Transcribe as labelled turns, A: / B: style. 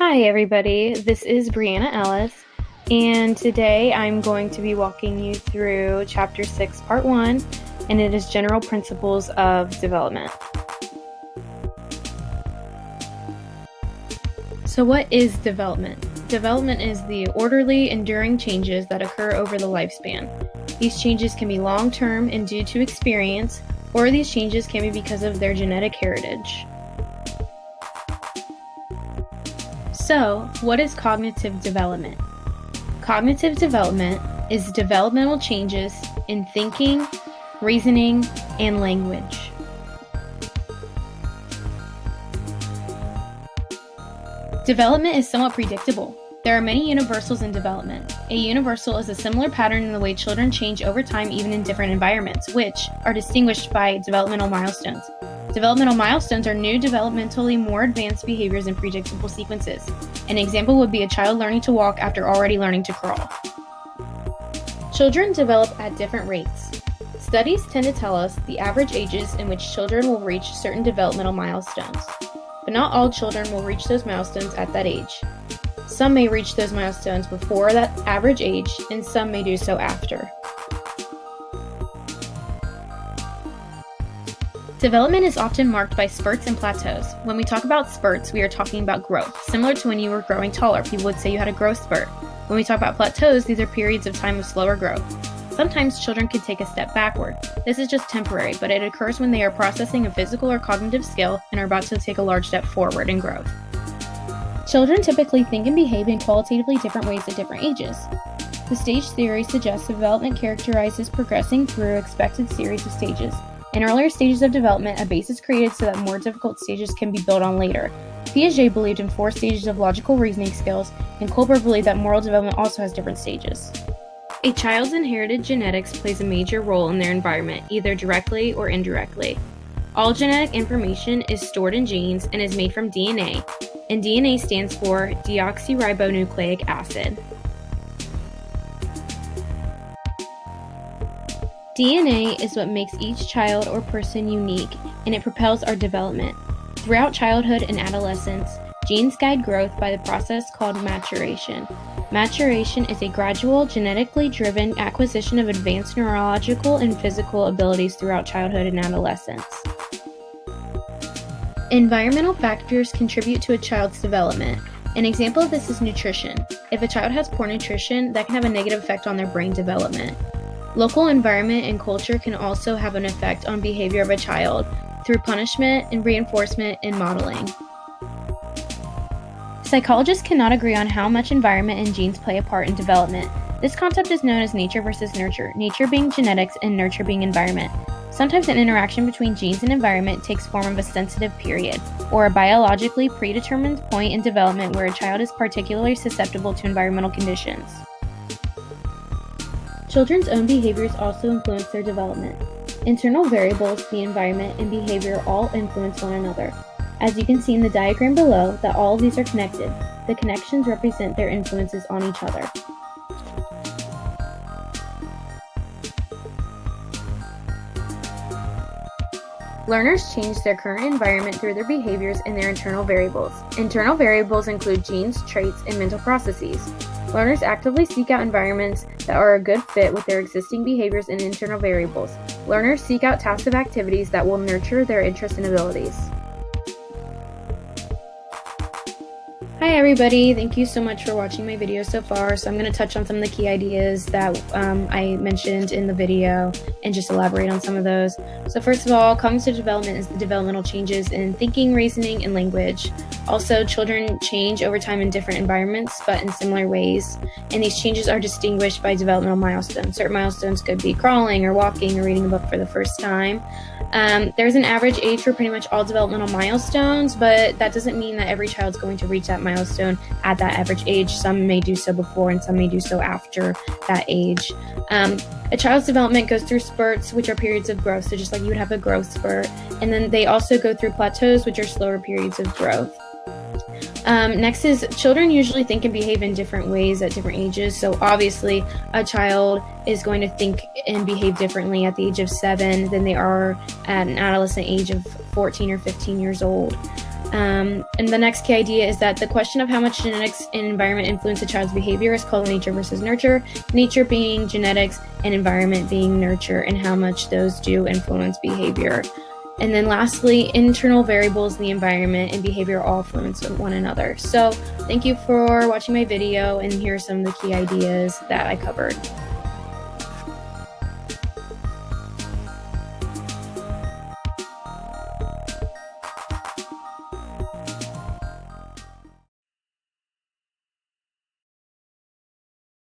A: Hi, everybody. This is Brianna Ellis, and today I'm going to be walking you through Chapter 6, Part 1, and it is General Principles of Development. So what is development? Development is the orderly, enduring changes that occur over the lifespan. These changes can be long-term and due to experience, or these changes can be because of their genetic heritage. So, what is cognitive development? Cognitive development is developmental changes in thinking, reasoning, and language. Development is somewhat predictable. There are many universals in development. A universal is a similar pattern in the way children change over time even in different environments, which are distinguished by developmental milestones. Developmental milestones are new, developmentally more advanced behaviors in predictable sequences. An example would be a child learning to walk after already learning to crawl. Children develop at different rates. Studies tend to tell us the average ages in which children will reach certain developmental milestones. But not all children will reach those milestones at that age. Some may reach those milestones before that average age, and some may do so after. Development is often marked by spurts and plateaus. When we talk about spurts, we are talking about growth. Similar to when you were growing taller, people would say you had a growth spurt. When we talk about plateaus, these are periods of time of slower growth. Sometimes children can take a step backward. This is just temporary, but it occurs when they are processing a physical or cognitive skill and are about to take a large step forward in growth. Children typically think and behave in qualitatively different ways at different ages. The stage theory suggests development characterizes progressing through an expected series of stages. In earlier stages of development, a base is created so that more difficult stages can be built on later. Piaget believed in 4 stages of logical reasoning skills, and Kohlberg believed that moral development also has different stages. A child's inherited genetics plays a major role in their environment, either directly or indirectly. All genetic information is stored in genes and is made from DNA, and DNA stands for deoxyribonucleic acid. DNA is what makes each child or person unique, and it propels our development. Throughout childhood and adolescence, genes guide growth by the process called maturation. Maturation is a gradual, genetically driven acquisition of advanced neurological and physical abilities throughout childhood and adolescence. Environmental factors contribute to a child's development. An example of this is nutrition. If a child has poor nutrition, that can have a negative effect on their brain development. Local environment and culture can also have an effect on behavior of a child through punishment and reinforcement and modeling. Psychologists cannot agree on how much environment and genes play a part in development. This concept is known as nature versus nurture, nature being genetics and nurture being environment. Sometimes an interaction between genes and environment takes form of a sensitive period, or a biologically predetermined point in development where a child is particularly susceptible to environmental conditions. Children's own behaviors also influence their development. Internal variables, the environment, and behavior all influence one another. As you can see in the diagram below, that all of these are connected. The connections represent their influences on each other. Learners change their current environment through their behaviors and their internal variables. Internal variables include genes, traits, and mental processes. Learners actively seek out environments that are a good fit with their existing behaviors and internal variables. Learners seek out passive activities that will nurture their interests and abilities. Hi everybody, thank you so much for watching my video so far. So I'm going to touch on some of the key ideas that I mentioned in the video and just elaborate on some of those. So first of all, cognitive development is the developmental changes in thinking, reasoning, and language. Also, children change over time in different environments, but in similar ways. And these changes are distinguished by developmental milestones. Certain milestones could be crawling or walking or reading a book for the first time. There's an average age for pretty much all developmental milestones, but that doesn't mean that every child's going to reach that milestone at that average age. Some may do so before and some may do so after that age. A child's development goes through spurts, which are periods of growth, so just like you would have a growth spurt. And then they also go through plateaus, which are slower periods of growth. Next is children usually think and behave in different ways at different ages. So obviously a child is going to think and behave differently at the age of 7 than they are at an adolescent age of 14 or 15 years old. And the next key idea is that the question of how much genetics and environment influence a child's behavior is called nature versus nurture. Nature being genetics and environment being nurture, and how much those do influence behavior. And then lastly, internal variables in the environment and behavior all influence one another. So thank you for watching my video, and here are some of the key ideas that I covered.